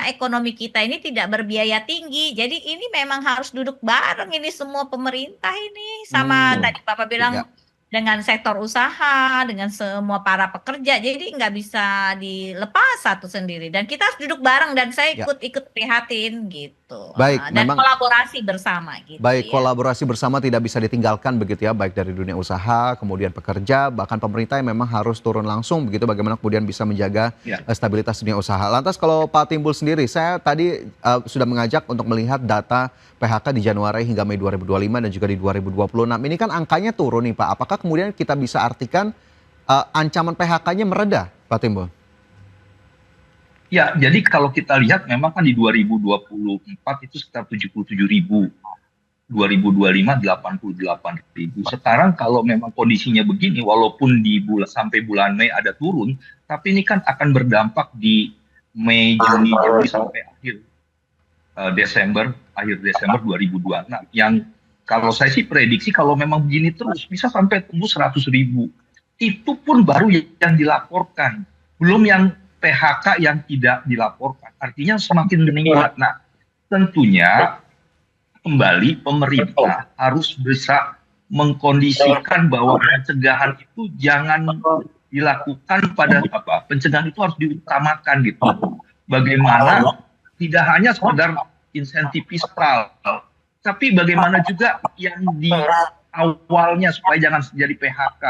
ekonomi kita ini tidak berbiaya tinggi. Jadi ini memang harus duduk bareng ini semua pemerintah ini sama tadi Bapak bilang Ya. dengan sektor usaha, dengan semua para pekerja. Jadi nggak bisa dilepas satu sendiri. Dan kita harus duduk bareng dan saya Ya. ikut prihatin gitu. Baik, Dan memang kolaborasi bersama gitu baik, ya. kolaborasi bersama tidak bisa ditinggalkan begitu ya, baik dari dunia usaha, kemudian pekerja, bahkan pemerintah yang memang harus turun langsung begitu bagaimana kemudian bisa menjaga Ya. stabilitas dunia usaha. Lantas kalau Pak Timbul sendiri, saya tadi sudah mengajak untuk melihat data PHK di Januari hingga Mei 2025 dan juga di 2026. Ini kan angkanya turun nih Pak. Apakah kemudian kita bisa artikan ancaman PHK-nya mereda, Pak Timbul? Ya, jadi kalau kita lihat memang kan di 2024 itu sekitar 77.000, 2025 88.000. Sekarang kalau memang kondisinya begini, walaupun sampai bulan Mei ada turun, tapi ini kan akan berdampak di Mei, Juni, Juli sampai akhir Desember 2026. Yang kalau saya sih prediksi kalau memang begini terus bisa sampai tembus 100.000. Itu pun baru yang dilaporkan, belum yang PHK yang tidak dilaporkan. Artinya semakin meningkat. Nah, tentunya kembali pemerintah harus bisa mengkondisikan bahwa pencegahan itu jangan dilakukan pada pencegahan itu harus diutamakan gitu. Bagaimana tidak hanya sekedar insentif fiskal, tapi bagaimana juga yang di awalnya supaya jangan jadi PHK.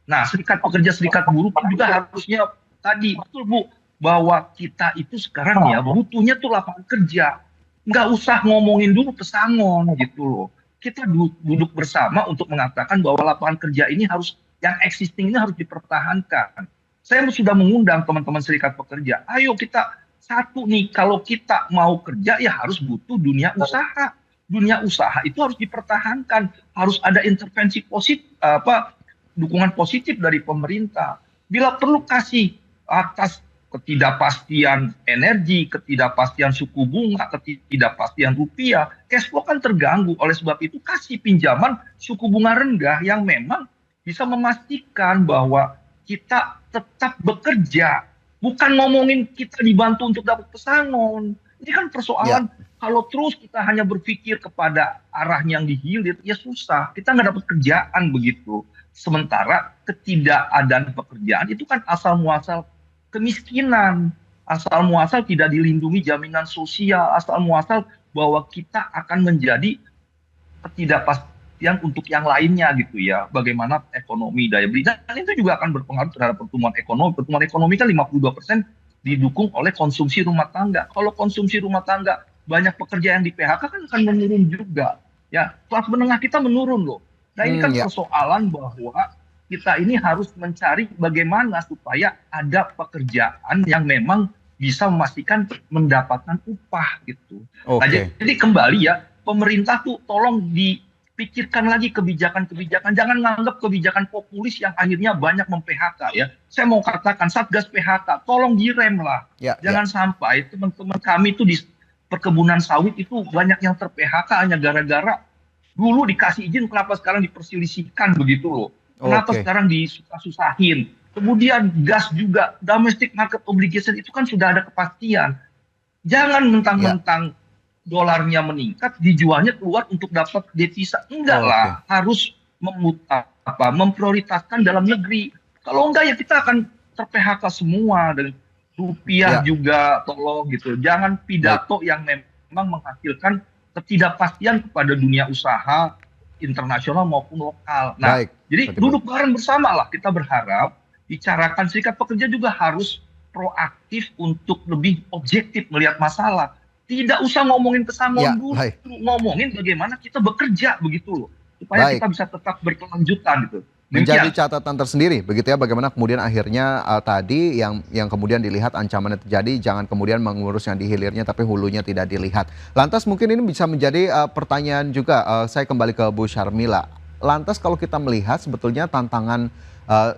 Nah, serikat pekerja, serikat buruh juga harusnya tadi betul Bu, bahwa kita itu sekarang ya butuhnya tuh lapangan kerja. Nggak usah ngomongin dulu pesangon gitu loh. Kita duduk bersama untuk mengatakan bahwa lapangan kerja ini harus, yang existing ini harus dipertahankan. Saya sudah mengundang teman-teman serikat pekerja, ayo kita satu nih, kalau kita mau kerja ya harus butuh dunia usaha. Dunia usaha itu harus dipertahankan, harus ada intervensi positif, dukungan positif dari pemerintah. Bila perlu kasih atas ketidakpastian energi, ketidakpastian suku bunga, ketidakpastian rupiah, cash flow kan terganggu. Oleh sebab itu kasih pinjaman suku bunga rendah yang memang bisa memastikan bahwa kita tetap bekerja. Bukan ngomongin kita dibantu untuk dapat pesangon. Ini kan persoalan kalau terus kita hanya berpikir kepada arah yang dihilir, ya susah. Kita nggak dapat kerjaan begitu. Sementara ketidakadaan pekerjaan itu kan asal muasal kemiskinan, asal muasal tidak dilindungi jaminan sosial, asal muasal bahwa kita akan menjadi ketidakpastian untuk yang lainnya gitu ya. Bagaimana ekonomi, daya beli, dan itu juga akan berpengaruh terhadap pertumbuhan ekonomi. Pertumbuhan ekonomi kan 52% didukung oleh konsumsi rumah tangga. Kalau konsumsi rumah tangga banyak pekerja yang di PHK kan akan menurun juga. Ya, kelas menengah kita menurun loh. Nah ini kan persoalan bahwa kita ini harus mencari bagaimana supaya ada pekerjaan yang memang bisa memastikan mendapatkan upah gitu. Nah, jadi kembali ya, pemerintah tuh tolong dipikirkan lagi kebijakan-kebijakan. Jangan nganggap kebijakan populis yang akhirnya banyak mem-PHK ya. Saya mau katakan Satgas PHK, tolong direm lah. Jangan sampai teman-teman kami tuh di perkebunan sawit itu banyak yang ter-PHK hanya gara-gara dulu dikasih izin, kenapa sekarang diperselisihkan begitu loh. Kenapa sekarang disusah-susahin. Kemudian gas juga, domestic market obligation itu kan sudah ada kepastian. Jangan mentang-mentang dolarnya meningkat, dijualnya keluar untuk dapat devisa. Enggak lah, harus memprioritaskan dalam negeri. Kalau enggak ya kita akan ter-PHK semua. Dan rupiah juga tolong gitu. Jangan pidato yang memang menghasilkan ketidakpastian kepada dunia usaha internasional maupun lokal. Nah, jadi duduk bareng bersama lah. Kita berharap bicarakan, serikat pekerja juga harus proaktif untuk lebih objektif melihat masalah. Tidak usah ngomongin pesangon dulu, ngomongin bagaimana kita bekerja begitu loh, supaya kita bisa tetap berkelanjutan gitu. Menjadi catatan tersendiri begitu ya, bagaimana kemudian akhirnya tadi yang kemudian dilihat ancamannya terjadi, jangan kemudian mengurus yang di hilirnya tapi hulunya tidak dilihat. Lantas mungkin ini bisa menjadi pertanyaan juga, saya kembali ke Bu Syarmila. Lantas kalau kita melihat sebetulnya tantangan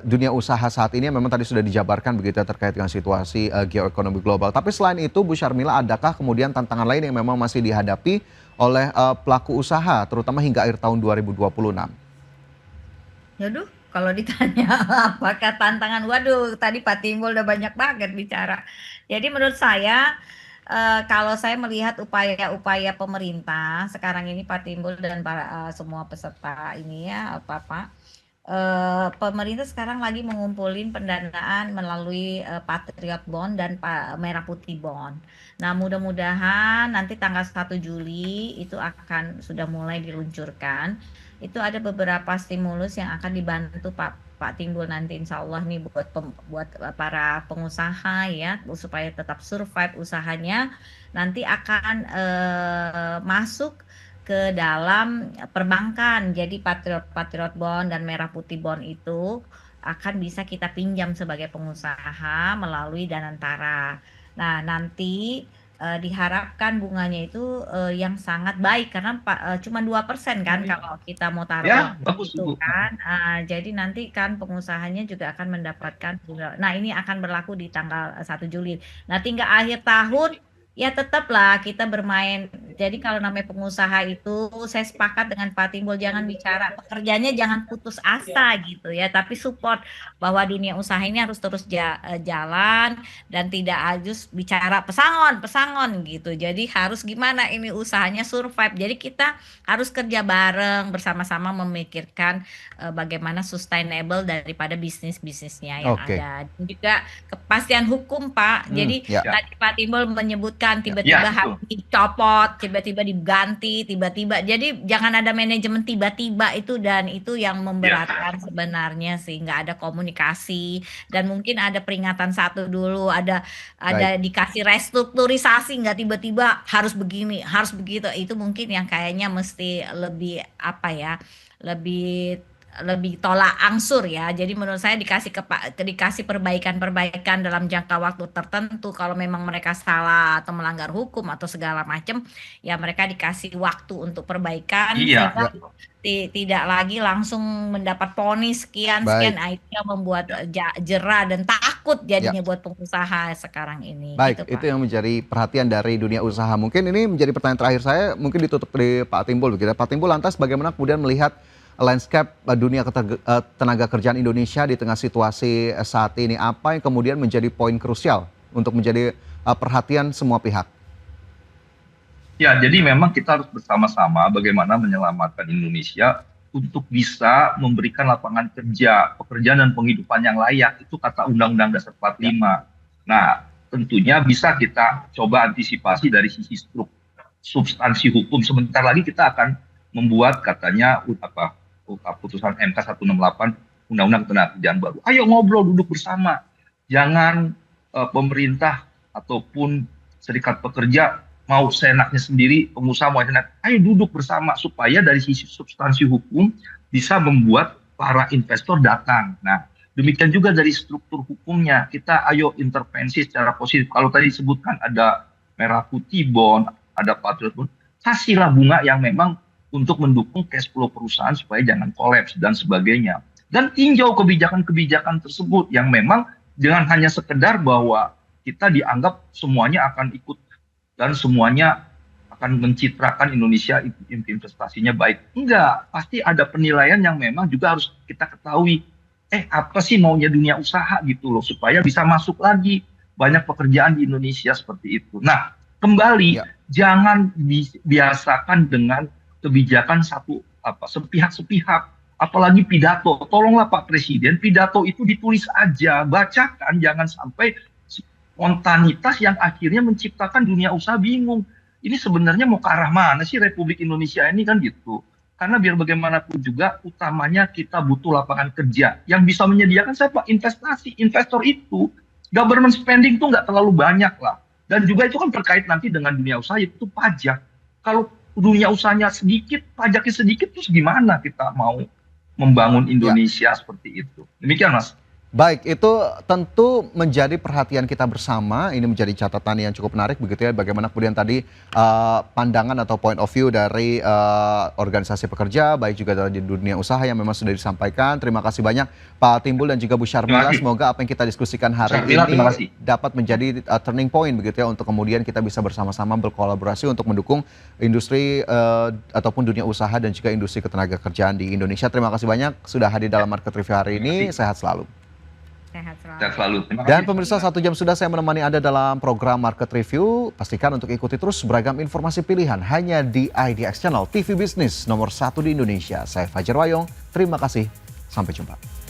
dunia usaha saat ini memang tadi sudah dijabarkan begitu ya, terkait dengan situasi geoekonomi global. Tapi selain itu Bu Syarmila, adakah kemudian tantangan lain yang memang masih dihadapi oleh pelaku usaha terutama hingga akhir tahun 2026? Yaduh, kalau ditanya apakah tantangan, waduh, tadi Pak Timbul udah banyak banget bicara. Jadi menurut saya, kalau saya melihat upaya-upaya pemerintah sekarang ini Pak Timbul dan para semua peserta ini ya, Pak, pemerintah sekarang lagi mengumpulin pendanaan melalui Patriot Bond dan Merah Putih Bond. Nah, mudah-mudahan nanti tanggal 1 Juli itu akan sudah mulai diluncurkan. Itu ada beberapa stimulus yang akan dibantu Pak Timbul nanti insya Allah nih buat para pengusaha ya, supaya tetap survive usahanya, nanti akan masuk ke dalam perbankan. Jadi Patriot Bond dan Merah Putih Bond itu akan bisa kita pinjam sebagai pengusaha melalui Danantara. Nah, nanti diharapkan bunganya itu yang sangat baik karena cuma 2% kan kalau kita mau taruh Ya, uang bagus itu Bu. kan. Jadi nanti kan pengusahanya juga akan mendapatkan bunga. Nah, ini akan berlaku di tanggal 1 Juli. Nah, tinggal akhir tahun ya tetaplah kita bermain. Jadi kalau namanya pengusaha itu saya sepakat dengan Pak Timbul, jangan bicara pekerjanya, jangan putus asa gitu ya, tapi support bahwa dunia usaha ini harus terus jalan dan tidak harus bicara pesangon gitu. Jadi harus gimana ini usahanya survive. Jadi kita harus kerja bareng bersama-sama memikirkan bagaimana sustainable daripada bisnisnya yang Oke. ada. Dan juga kepastian hukum Pak. Jadi ya. tadi Pak Timbul menyebutkan tiba-tiba Ya, harus dicopot, tiba-tiba diganti, tiba-tiba. Jadi jangan ada manajemen tiba-tiba itu, dan itu yang memberatkan sebenarnya, sehingga ada komunikasi dan mungkin ada peringatan satu dulu, ada dikasih restrukturisasi, nggak tiba-tiba harus begini, harus begitu. Itu mungkin yang kayaknya mesti lebih apa ya, lebih tolak angsur ya. Jadi menurut saya dikasih perbaikan dalam jangka waktu tertentu. Kalau memang mereka salah atau melanggar hukum atau segala macam, ya mereka dikasih waktu untuk perbaikan sehingga tidak lagi langsung mendapat vonis sekian. Nah, itu yang membuat jera dan takut jadinya buat pengusaha sekarang ini. Baik, gitu, itu Pak. yang menjadi perhatian dari dunia usaha. Mungkin ini menjadi pertanyaan terakhir saya, mungkin ditutup dari Pak Timbul begitu. Pak Timbul, lantas bagaimana kemudian melihat landscape dunia tenaga kerjaan Indonesia di tengah situasi saat ini? Apa yang kemudian menjadi poin krusial untuk menjadi perhatian semua pihak? Ya, jadi memang kita harus bersama-sama bagaimana menyelamatkan Indonesia untuk bisa memberikan lapangan kerja, pekerjaan dan penghidupan yang layak. Itu kata Undang-Undang Dasar 45. Nah, tentunya bisa kita coba antisipasi dari sisi substansi hukum. Sebentar lagi kita akan membuat katanya putusan MK 168 Undang-Undang Ketenagakerjaan baru. Ayo ngobrol, duduk bersama. Jangan pemerintah ataupun serikat pekerja mau seenaknya sendiri, pengusaha mau seenaknya. Ayo duduk bersama supaya dari sisi substansi hukum bisa membuat para investor datang. Nah, demikian juga dari struktur hukumnya. Kita ayo intervensi secara positif. Kalau tadi disebutkan ada Merah Putih Bond, ada Patriot Bond, kasihlah bunga yang memang untuk mendukung cash flow perusahaan supaya jangan kolaps dan sebagainya. Dan tinjau kebijakan-kebijakan tersebut yang memang dengan hanya sekedar bahwa kita dianggap semuanya akan ikut dan semuanya akan mencitrakan Indonesia investasinya baik. Enggak, pasti ada penilaian yang memang juga harus kita ketahui. Apa sih maunya dunia usaha gitu loh, supaya bisa masuk lagi banyak pekerjaan di Indonesia seperti itu. Nah, kembali jangan biasakan dengan kebijakan sepihak-sepihak, apalagi pidato. Tolonglah Pak Presiden, pidato itu ditulis aja, bacakan, jangan sampai spontanitas yang akhirnya menciptakan dunia usaha bingung. Ini sebenarnya mau ke arah mana sih Republik Indonesia ini kan gitu. Karena biar bagaimanapun juga utamanya kita butuh lapangan kerja yang bisa menyediakan siapa? Investasi, investor itu. Government spending itu nggak terlalu banyak lah. Dan juga itu kan terkait nanti dengan dunia usaha, itu pajak. Kalau dunia usahanya sedikit, pajaknya sedikit, terus gimana kita mau membangun Indonesia seperti itu? Demikian, Mas. Baik, itu tentu menjadi perhatian kita bersama. Ini menjadi catatan yang cukup menarik begitu ya. Bagaimana kemudian tadi pandangan atau point of view dari organisasi pekerja, baik juga dari dunia usaha yang memang sudah disampaikan. Terima kasih banyak Pak Timbul dan juga Bu Syarmila. Semoga apa yang kita diskusikan hari ini dapat menjadi turning point begitu ya untuk kemudian kita bisa bersama-sama berkolaborasi untuk mendukung industri ataupun dunia usaha dan juga industri ketenaga kerjaan di Indonesia. Terima kasih banyak sudah hadir dalam Market Review hari ini. Sehat selalu. Sehat selalu. Sehat selalu. Terima Dan kasih. pemirsa, 1 jam sudah saya menemani Anda dalam program Market Review. Pastikan untuk ikuti terus beragam informasi pilihan hanya di IDX Channel TV Bisnis nomor 1 di Indonesia. Saya Fajar Wayong, terima kasih. Sampai jumpa.